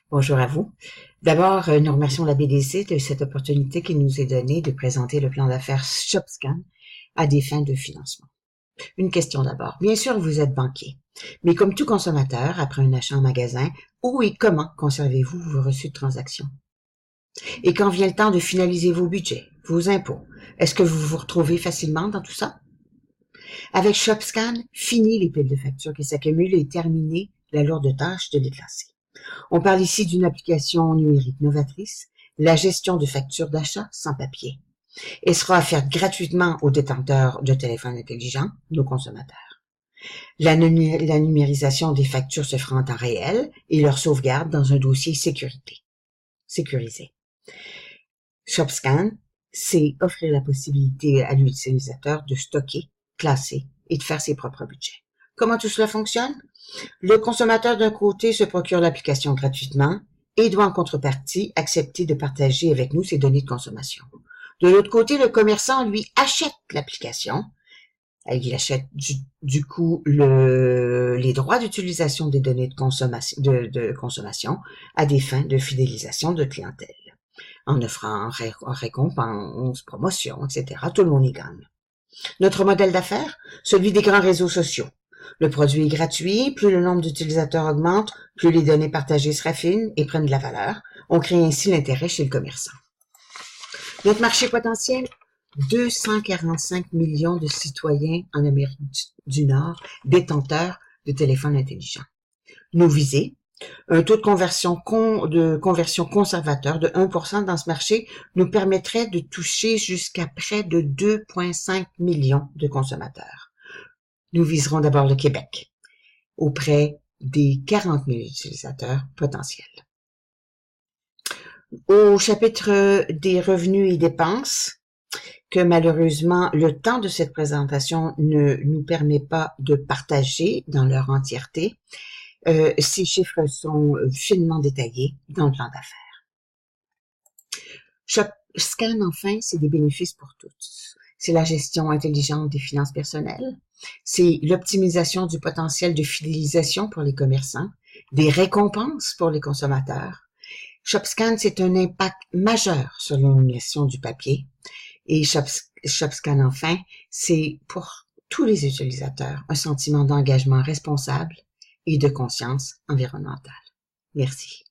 Bonjour à vous. D'abord, nous remercions la BDC de cette opportunité qui nous est donnée de présenter le plan d'affaires ShopScan à des fins de financement. Une question d'abord. Bien sûr, vous êtes banquier, mais comme tout consommateur, après un achat en magasin, où et comment conservez-vous vos reçus de transaction? Et quand vient le temps de finaliser vos budgets, vos impôts, est-ce que vous vous retrouvez facilement dans tout ça? Avec ShopScan, fini les piles de factures qui s'accumulent et terminez la lourde tâche de les classer. On parle ici d'une application numérique novatrice, la gestion de factures d'achat sans papier, et sera offerte gratuitement aux détenteurs de téléphones intelligents, nos consommateurs. La numérisation des factures se fera en temps réel et leur sauvegarde dans un dossier sécurisé. ShopScan, c'est offrir la possibilité à l'utilisateur de stocker, classer et de faire ses propres budgets. Comment tout cela fonctionne? Le consommateur d'un côté se procure l'application gratuitement et doit en contrepartie accepter de partager avec nous ses données de consommation. De l'autre côté, le commerçant, lui, achète l'application. Il achète du coup les droits d'utilisation des données de consommation à des fins de fidélisation de clientèle, en offrant récompenses, promotions, etc. Tout le monde y gagne. Notre modèle d'affaires, celui des grands réseaux sociaux. Le produit est gratuit, plus le nombre d'utilisateurs augmente, plus les données partagées se raffinent et prennent de la valeur. On crée ainsi l'intérêt chez le commerçant. Notre marché potentiel, 245 millions de citoyens en Amérique du Nord détenteurs de téléphones intelligents. Nos visées, un taux de conversion conservateur de 1% dans ce marché nous permettrait de toucher jusqu'à près de 2,5 millions de consommateurs. Nous viserons d'abord le Québec, auprès des 40 000 utilisateurs potentiels. Au chapitre des revenus et dépenses, que malheureusement le temps de cette présentation ne nous permet pas de partager dans leur entièreté, ces chiffres sont finement détaillés dans le plan d'affaires. ShopScan, enfin, c'est des bénéfices pour tous. C'est la gestion intelligente des finances personnelles, c'est l'optimisation du potentiel de fidélisation pour les commerçants, des récompenses pour les consommateurs. ShopScan, c'est un impact majeur sur l'élimination du papier. Et ShopScan, enfin, c'est pour tous les utilisateurs un sentiment d'engagement responsable et de conscience environnementale. Merci.